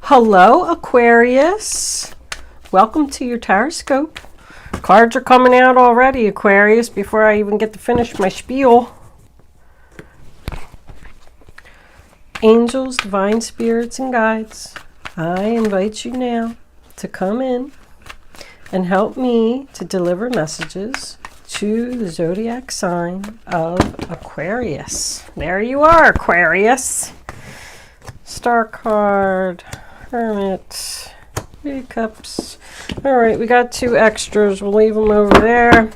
Hello, Aquarius. Welcome to your horoscope. Cards are coming out already, Aquarius, before I even get to finish my spiel. Angels, divine spirits, and guides, I invite you now to come in and help me to deliver messages to the zodiac sign of Aquarius. There you are, Aquarius. Star card, Hermit, 3 cups. All right, we got 2 extras. We'll leave them over there.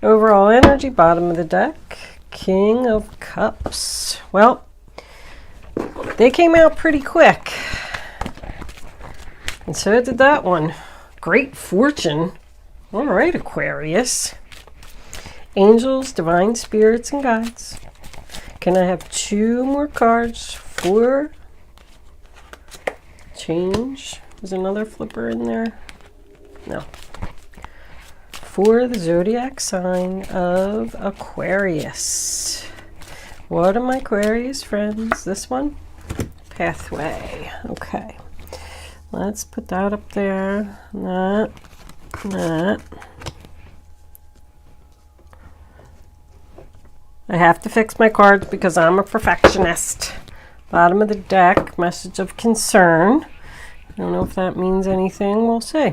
Overall energy, bottom of the deck, King of Cups. Well, they came out pretty quick. And so did that one. Great fortune. All right, Aquarius. Angels, divine spirits, and guides. Can I have 2 more cards for change? Is another flipper in there? No. For the zodiac sign of Aquarius. What are my Aquarius friends? This one? Pathway. Okay. Let's put that up there. That. I have to fix my cards because I'm a perfectionist. Bottom of the deck, message of concern. I don't know if that means anything. We'll see.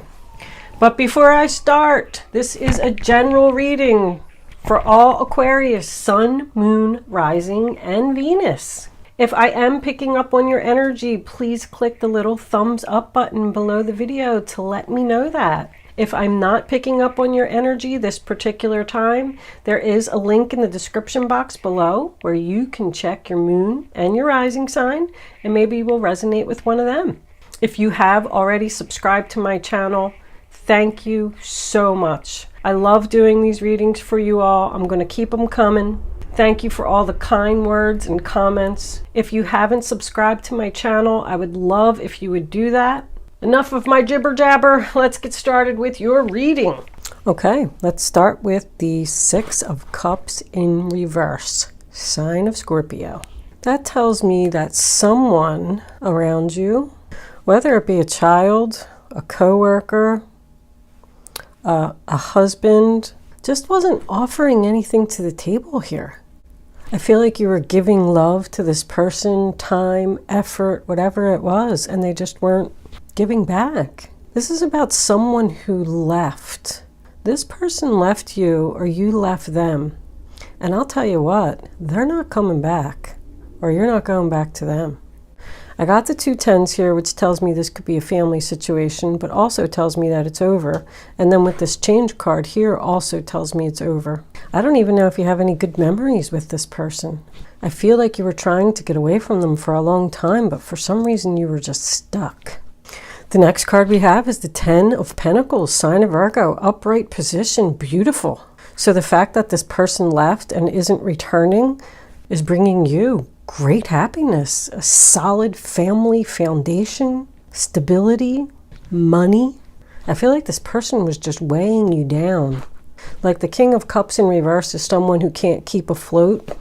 But before I start, this is a general reading for all Aquarius, Sun, Moon, Rising, and Venus. If I am picking up on your energy, please click the little thumbs up button below the video to let me know that. If I'm not picking up on your energy this particular time, there is a link in the description box below where you can check your moon and your rising sign, and maybe you will resonate with one of them. If you have already subscribed to my channel, thank you so much. I love doing these readings for you all. I'm going to keep them coming. Thank you for all the kind words and comments. If you haven't subscribed to my channel, I would love if you would do that. Enough of my jibber jabber. Let's get started with your reading. Okay, let's start with the 6 of Cups in reverse, sign of Scorpio. That tells me that someone around you, whether it be a child, a coworker, a husband, just wasn't offering anything to the table here. I feel like you were giving love to this person, time, effort, whatever it was, and they just weren't giving back. This is about someone who left. This person left you or you left them. And I'll tell you what, they're not coming back, or you're not going back to them. I got the 2 10s here, which tells me this could be a family situation, but also tells me that it's over. And then with this change card here also tells me it's over. I don't even know if you have any good memories with this person. I feel like you were trying to get away from them for a long time, but for some reason you were just stuck. The next card we have is the 10 of Pentacles, sign of Virgo, upright position, beautiful. So the fact that this person left and isn't returning is bringing you great happiness, a solid family foundation, stability, money. I feel like this person was just weighing you down. Like the King of Cups in reverse is someone who can't keep afloat.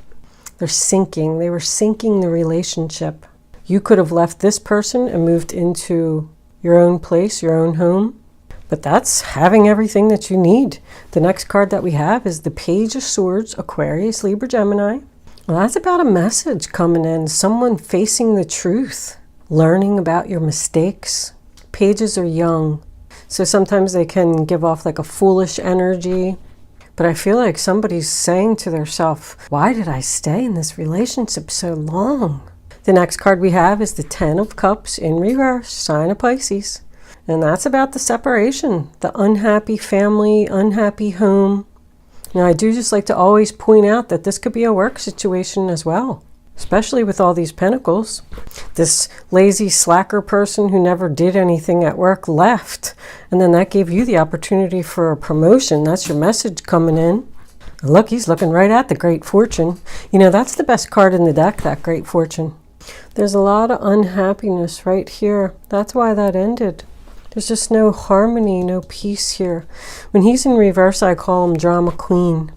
They're sinking. They were sinking the relationship. You could have left this person and moved into your own place, your own home. But that's having everything that you need. The next card that we have is the Page of Swords, Aquarius, Libra, Gemini. Well, that's about a message coming in, someone facing the truth, learning about your mistakes. Pages are young, so sometimes they can give off like a foolish energy. But I feel like somebody's saying to themselves, why did I stay in this relationship so long? The next card we have is the 10 of Cups in reverse, sign of Pisces. And that's about the separation, the unhappy family, unhappy home. Now, I do just like to always point out that this could be a work situation as well, especially with all these pentacles. This lazy slacker person who never did anything at work left, and then that gave you the opportunity for a promotion. That's your message coming in. Look, he's looking right at the Great Fortune. You know, that's the best card in the deck, that Great Fortune. There's a lot of unhappiness right here. That's why that ended. There's just no harmony, no peace here. When he's in reverse, I call him Drama Queen.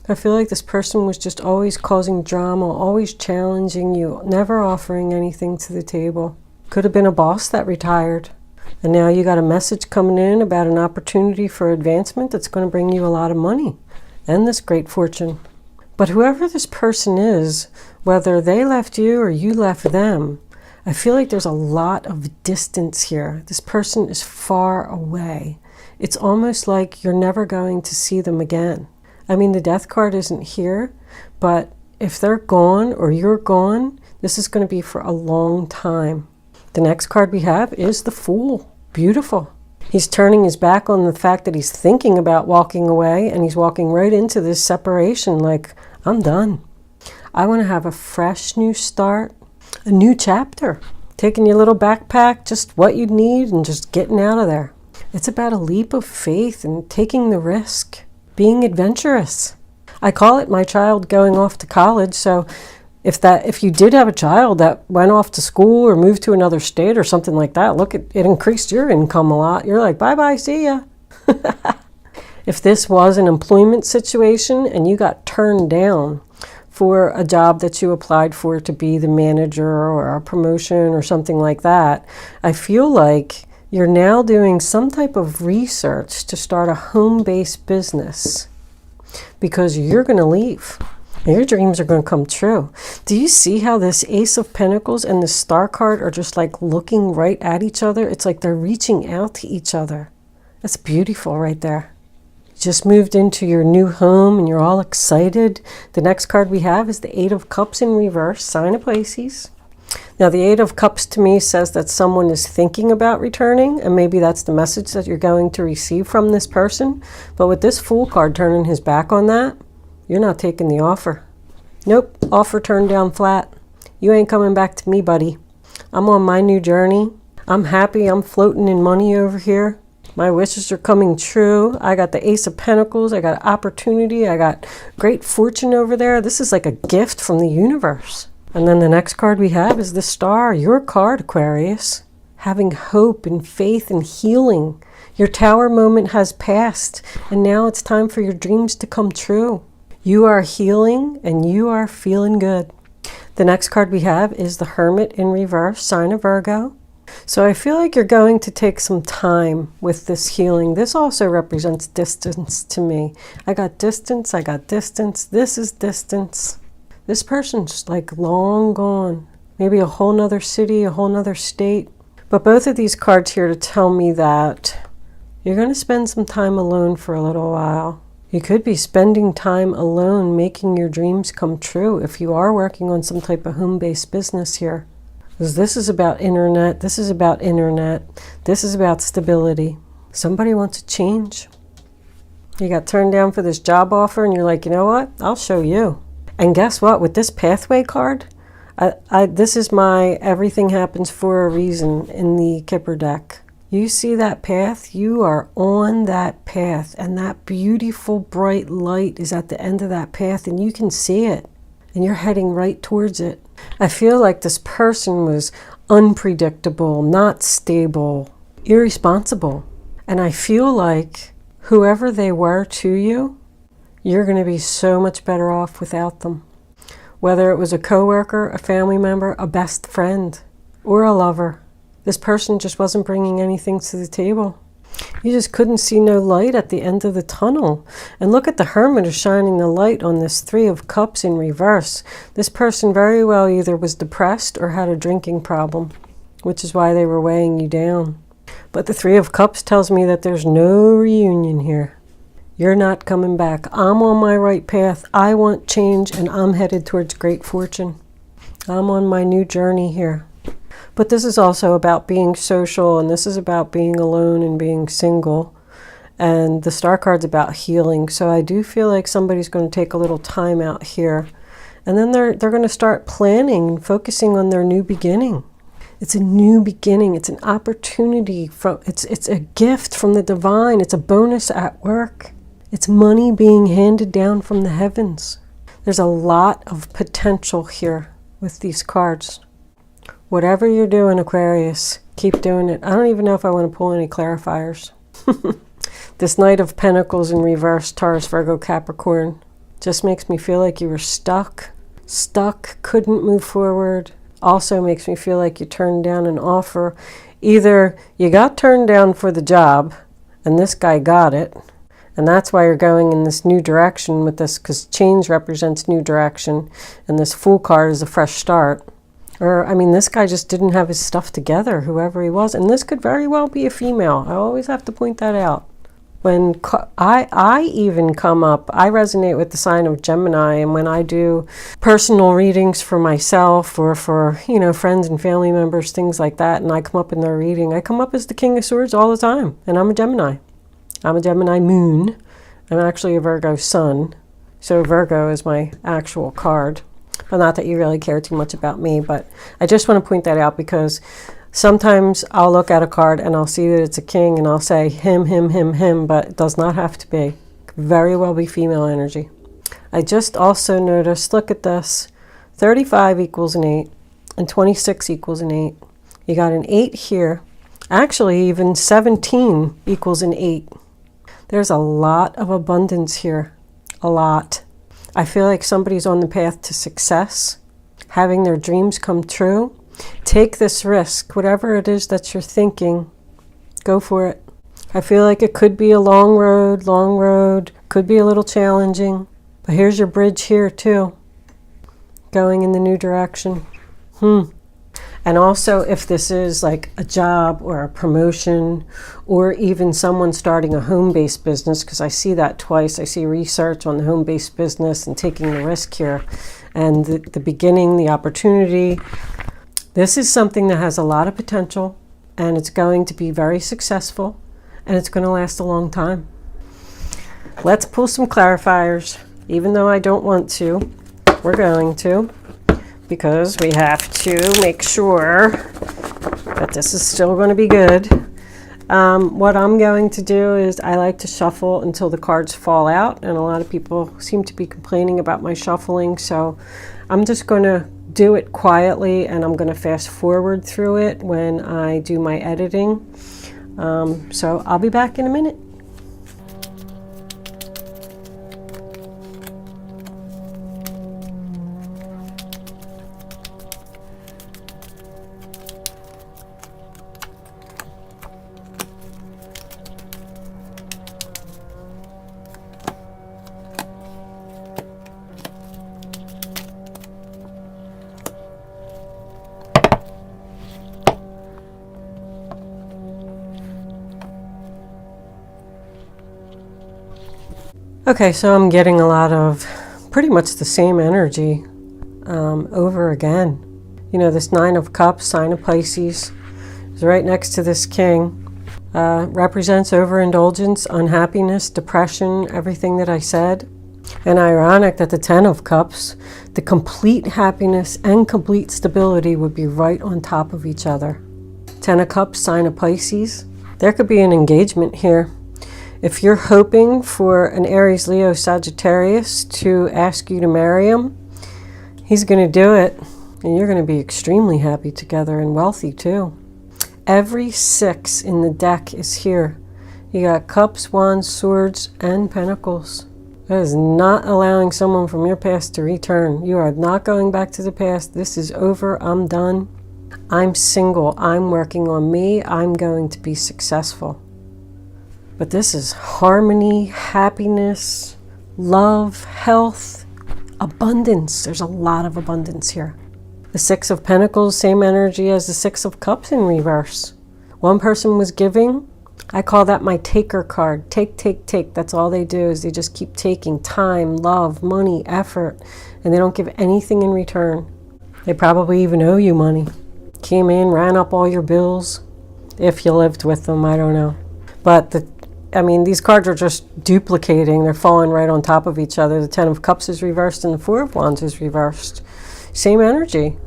I feel like this person was just always causing drama, always challenging you, never offering anything to the table. Could have been a boss that retired. And now you got a message coming in about an opportunity for advancement that's going to bring you a lot of money and this great fortune. But whoever this person is, whether they left you or you left them, I feel like there's a lot of distance here. This person is far away. It's almost like you're never going to see them again. I mean, the death card isn't here, but if they're gone or you're gone, this is going to be for a long time. The next card we have is the Fool. Beautiful. He's turning his back on the fact that he's thinking about walking away, and he's walking right into this separation like, I'm done. I want to have a fresh new start, a new chapter. Taking your little backpack, just what you need, and just getting out of there. It's about a leap of faith and taking the risk, being adventurous. I call it my child going off to college, so if you did have a child that went off to school or moved to another state or something like that, look, it increased your income a lot. You're like, bye-bye, see ya. If this was an employment situation and you got turned down for a job that you applied for to be the manager or a promotion or something like that, I feel like you're now doing some type of research to start a home-based business because you're going to leave. Your dreams are going to come true. Do you see how this Ace of Pentacles and the Star card are just like looking right at each other? It's like they're reaching out to each other. That's beautiful right there. You just moved into your new home and you're all excited. The next card we have is the Eight of Cups in reverse, sign of Pisces. Now, the Eight of Cups to me says that someone is thinking about returning, and maybe that's the message that you're going to receive from this person. But with this Fool card turning his back on that, you're not taking the offer. Nope, offer turned down flat. You ain't coming back to me, buddy. I'm on my new journey. I'm happy. I'm floating in money over here. My wishes are coming true. I got the Ace of Pentacles. I got opportunity. I got great fortune over there. This is like a gift from the universe. And then the next card we have is the Star, your card, Aquarius. Having hope and faith and healing. Your tower moment has passed, and now it's time for your dreams to come true. You are healing and you are feeling good. The next card we have is the Hermit in reverse, sign of Virgo. So I feel like you're going to take some time with this healing. This also represents distance to me. I got distance, I got distance. This is distance. This person's like long gone. Maybe a whole nother city, a whole nother state. But both of these cards here to tell me that you're going to spend some time alone for a little while. You could be spending time alone making your dreams come true if you are working on some type of home-based business here. Because this is about internet, this is about stability. Somebody wants to change. You got turned down for this job offer and you're like, you know what? I'll show you. And guess what? With this Pathway card, this is my everything happens for a reason in the Kipper deck. You see that path? You are on that path, and that beautiful bright light is at the end of that path, and you can see it, and you're heading right towards it. I feel like this person was unpredictable, not stable, irresponsible, and I feel like whoever they were to you, you're going to be so much better off without them. Whether it was a coworker, a family member, a best friend, or a lover. This person just wasn't bringing anything to the table. You just couldn't see no light at the end of the tunnel. And look at the Hermit is shining the light on this Three of Cups in reverse. This person very well either was depressed or had a drinking problem, which is why they were weighing you down. But the Three of Cups tells me that there's no reunion here. You're not coming back. I'm on my right path. I want change, and I'm headed towards great fortune. I'm on my new journey here. But this is also about being social, and this is about being alone and being single. And the Star card's about healing. So I do feel like somebody's going to take a little time out here. And then they're going to start planning and focusing on their new beginning. It's a new beginning. It's an opportunity. It's a gift from the divine. It's a bonus at work. It's money being handed down from the heavens. There's a lot of potential here with these cards. Whatever you're doing, Aquarius, keep doing it. I don't even know if I want to pull any clarifiers. This Knight of Pentacles in reverse, Taurus, Virgo, Capricorn, just makes me feel like you were stuck, couldn't move forward, also makes me feel like you turned down an offer. Either you got turned down for the job and this guy got it, and that's why you're going in this new direction with this, because change represents new direction, and this Fool card is a fresh start. Or, I mean, this guy just didn't have his stuff together, whoever he was. And this could very well be a female. I always have to point that out. When I even come up, I resonate with the sign of Gemini, and when I do personal readings for myself or for, you know, friends and family members, things like that, and I come up in their reading, I come up as the King of Swords all the time, and I'm a Gemini. I'm a Gemini moon. I'm actually a Virgo sun, so Virgo is my actual card. Well, not that you really care too much about me, but I just want to point that out because sometimes I'll look at a card and I'll see that it's a king and I'll say him, him, him, him, but it does not have to be. It could very well be female energy. I just also noticed, look at this, 35 equals an 8 and 26 equals an 8. You got an 8 here. Actually, even 17 equals an 8. There's a lot of abundance here, a lot. I feel like somebody's on the path to success, having their dreams come true. Take this risk, whatever it is that you're thinking, go for it. I feel like it could be a long road, could be a little challenging, but here's your bridge here too, going in the new direction. And also, if this is like a job or a promotion or even someone starting a home-based business, because I see that twice. I see research on the home-based business and taking the risk here. And the beginning, the opportunity. This is something that has a lot of potential, and it's going to be very successful, and it's going to last a long time. Let's pull some clarifiers. Even though I don't want to, we're going to, because we have to make sure that this is still going to be good. What I'm going to do is I like to shuffle until the cards fall out, and a lot of people seem to be complaining about my shuffling, so I'm just going to do it quietly, and I'm going to fast forward through it when I do my editing. So I'll be back in a minute. Okay, so I'm getting a lot of pretty much the same energy over again. You know, this 9 of Cups, sign of Pisces, is right next to this King. Represents overindulgence, unhappiness, depression, everything that I said. And ironic that the 10 of Cups, the complete happiness and complete stability would be right on top of each other. 10 of Cups, sign of Pisces. There could be an engagement here. If you're hoping for an Aries, Leo, Sagittarius to ask you to marry him, he's going to do it. And you're going to be extremely happy together and wealthy too. Every 6 in the deck is here. You got Cups, Wands, Swords, and Pentacles. That is not allowing someone from your past to return. You are not going back to the past. This is over. I'm done. I'm single. I'm working on me. I'm going to be successful. But this is harmony, happiness, love, health, abundance. There's a lot of abundance here. The 6 of Pentacles, same energy as the 6 of Cups in reverse. One person was giving. I call that my taker card. Take, take, take. That's all they do is they just keep taking time, love, money, effort, and they don't give anything in return. They probably even owe you money. Came in, ran up all your bills. If you lived with them, I don't know. But these cards are just duplicating. They're falling right on top of each other. The 10 of Cups is reversed and the 4 of Wands is reversed. Same energy.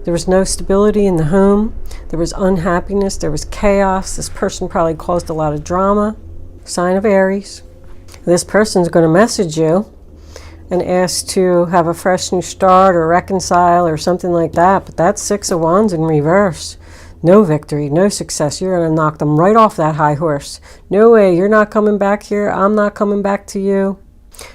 There was no stability in the home. There was unhappiness. There was chaos. This person probably caused a lot of drama. Sign of Aries. This person's going to message you and ask to have a fresh new start or reconcile or something like that. But that's 6 of Wands in reverse. No victory, no success. You're going to knock them right off that high horse. No way, you're not coming back here. I'm not coming back to you.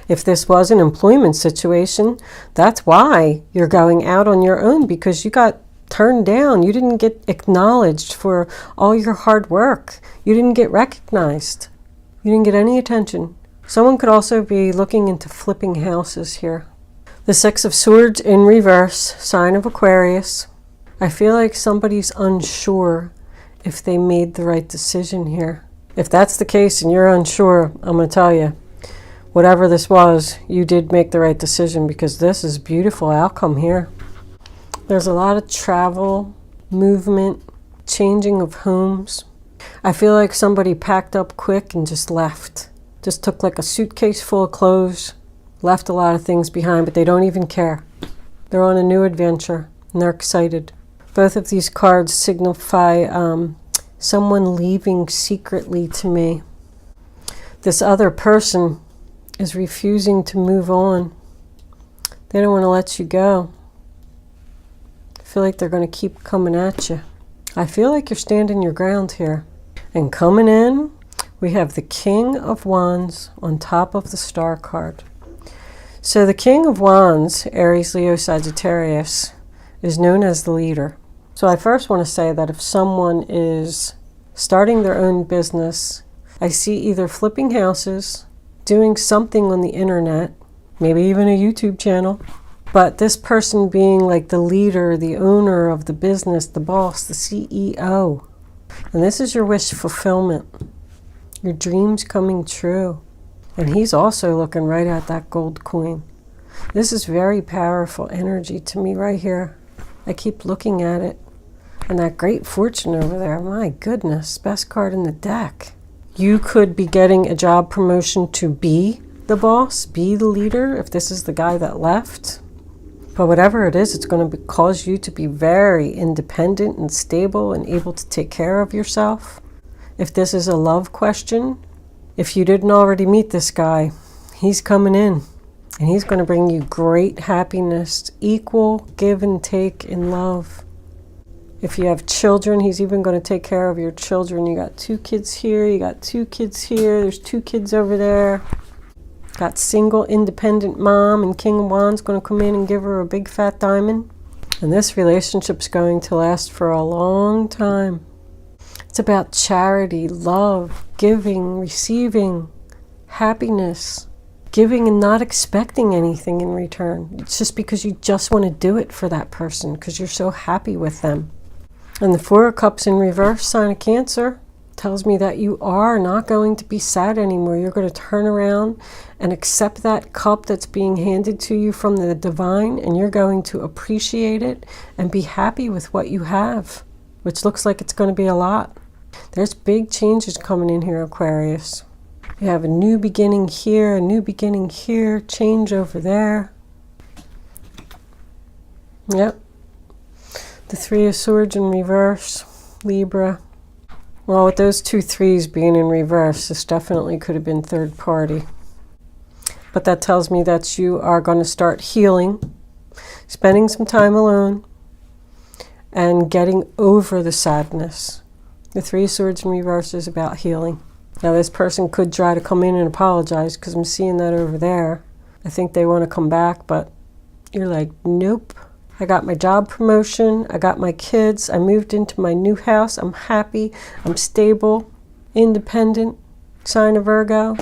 If this was an employment situation, that's why you're going out on your own, because you got turned down. You didn't get acknowledged for all your hard work. You didn't get recognized. You didn't get any attention. Someone could also be looking into flipping houses here. The Six of Swords in reverse, sign of Aquarius. I feel like somebody's unsure if they made the right decision here. If that's the case and you're unsure, I'm going to tell you, whatever this was, you did make the right decision, because this is a beautiful outcome here. There's a lot of travel, movement, changing of homes. I feel like somebody packed up quick and just left. Just took like a suitcase full of clothes, left a lot of things behind, but they don't even care. They're on a new adventure and they're excited. Both of these cards signify someone leaving secretly to me. This other person is refusing to move on. They don't want to let you go. I feel like they're going to keep coming at you. I feel like you're standing your ground here. And coming in, we have the King of Wands on top of the Star card. So the King of Wands, Aries, Leo, Sagittarius, is known as the leader. So I first want to say that if someone is starting their own business, I see either flipping houses, doing something on the internet, maybe even a YouTube channel, but this person being like the leader, the owner of the business, the boss, the CEO. And this is your wish fulfillment, your dreams coming true. And he's also looking right at that gold coin. This is very powerful energy to me right here. I keep looking at it. And that great fortune over there, my goodness, best card in the deck. You could be getting a job promotion to be the boss, be the leader, if this is the guy that left. But whatever it is, it's going to cause you to be very independent and stable and able to take care of yourself. If this is a love question, if you didn't already meet this guy, he's coming in. And he's going to bring you great happiness, equal give and take in love. If you have children, he's even going to take care of your children. You got 2 kids here, you got 2 kids here, there's 2 kids over there. Got single, independent mom, and King of Wands going to come in and give her a big fat diamond. And this relationship's going to last for a long time. It's about charity, love, giving, receiving, happiness, giving and not expecting anything in return. It's just because you just want to do it for that person because you're so happy with them. And the Four of Cups in reverse, sign of Cancer, tells me that you are not going to be sad anymore. You're going to turn around and accept that cup that's being handed to you from the divine, and you're going to appreciate it and be happy with what you have, which looks like it's going to be a lot. There's big changes coming in here, Aquarius. You have a new beginning here, a new beginning here, change over there. Yep. The Three of Swords in reverse, Libra. Well, with those 2 threes being in reverse, this definitely could have been third party. But that tells me that you are going to start healing, spending some time alone, and getting over the sadness. The Three of Swords in reverse is about healing. Now, this person could try to come in and apologize because I'm seeing that over there. I think they want to come back, but you're like, nope. I got my job promotion, I got my kids, I moved into my new house, I'm happy, I'm stable, independent, sign of Virgo,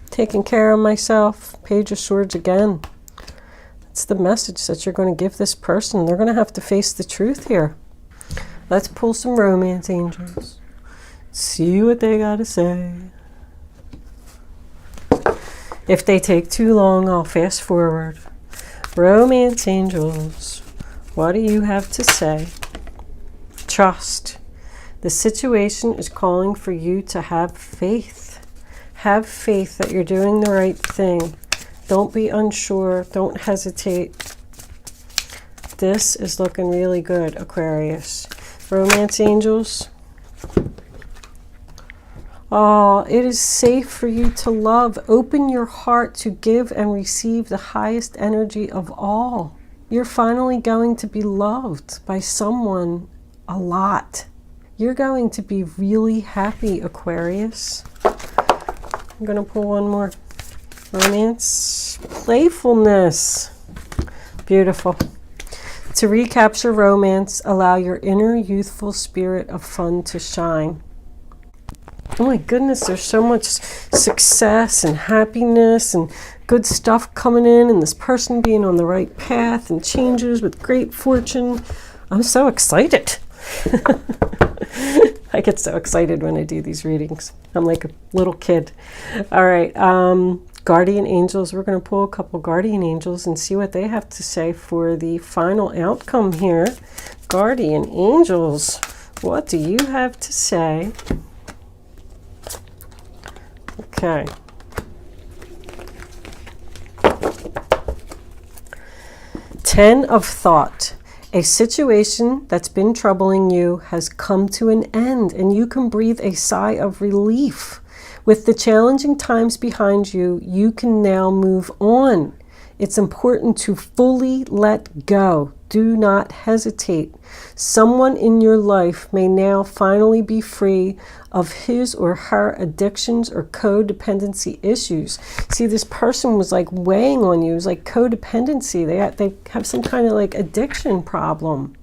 taking care of myself, Page of Swords again. That's the message that you're going to give this person. They're going to have to face the truth here. Let's pull some romance angels. See what they got to say. If they take too long, I'll fast forward. Romance angels, what do you have to say? Trust. The situation is calling for you to have faith. Have faith that you're doing the right thing. Don't be unsure. Don't hesitate. This is looking really good, Aquarius. Romance angels. Oh, it is safe for you to love. Open your heart to give and receive the highest energy of all. You're finally going to be loved by someone a lot. You're going to be really happy, Aquarius. I'm going to pull one more. Romance. Playfulness. Beautiful. To recapture romance, allow your inner youthful spirit of fun to shine. Oh my goodness, there's so much success and happiness and good stuff coming in, and this person being on the right path and changes with great fortune. I'm so excited. I get so excited when I do these readings. I'm like a little kid. All right, guardian angels. We're going to pull a couple guardian angels and see what they have to say for the final outcome here. Guardian angels, what do you have to say? Okay. Ten of thought. A situation that's been troubling you has come to an end, and you can breathe a sigh of relief. With the challenging times behind you, you can now move on. It's important to fully let go. Do not hesitate. Someone in your life may now finally be free of his or her addictions or codependency issues. See, this person was like weighing on you. It was like codependency. They have some kind of like addiction problem.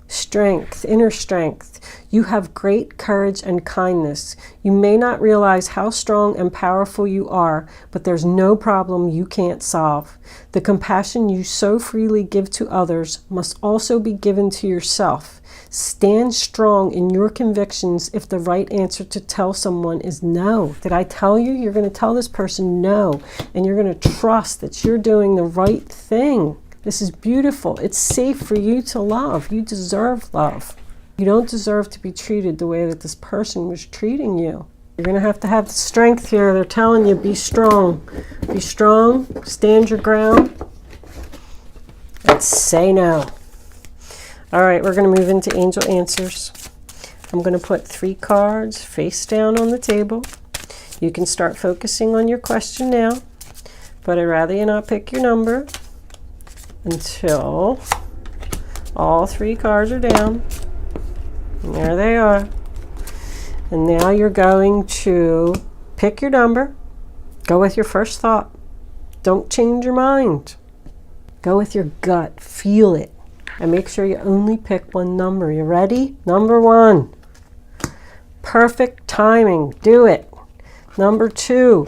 Strength, inner strength. You have great courage and kindness. You may not realize how strong and powerful you are, but there's no problem you can't solve. The compassion you so freely give to others must also be given to yourself. Stand strong in your convictions if the right answer to tell someone is no. Did I tell you? You're going to tell this person no, and you're going to trust that you're doing the right thing. This is beautiful. It's safe for you to love. You deserve love. You don't deserve to be treated the way that this person was treating you. You're going to have the strength here. They're telling you, be strong. Be strong. Stand your ground. And say no. All right, we're going to move into angel answers. I'm going to put 3 cards face down on the table. You can start focusing on your question now, but I'd rather you not pick your number until all 3 cards are down. And there they are. And now you're going to pick your number. Go with your first thought. Don't change your mind. Go with your gut. Feel it. And make sure you only pick one number. You ready? Number 1. Perfect timing. Do it. Number 2.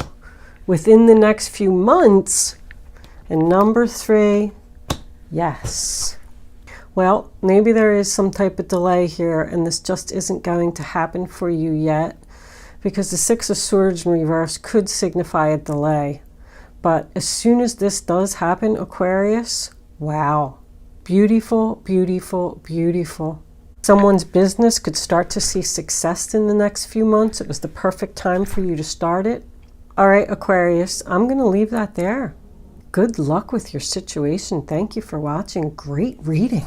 Within the next few months. And number 3. Yes. Well, maybe there is some type of delay here, and this just isn't going to happen for you yet, because the 6 of Swords in reverse could signify a delay. But as soon as this does happen, Aquarius, wow. Beautiful, beautiful, beautiful. Someone's business could start to see success in the next few months. It was the perfect time for you to start it. All right, Aquarius, I'm going to leave that there. Good luck with your situation. Thank you for watching. Great reading.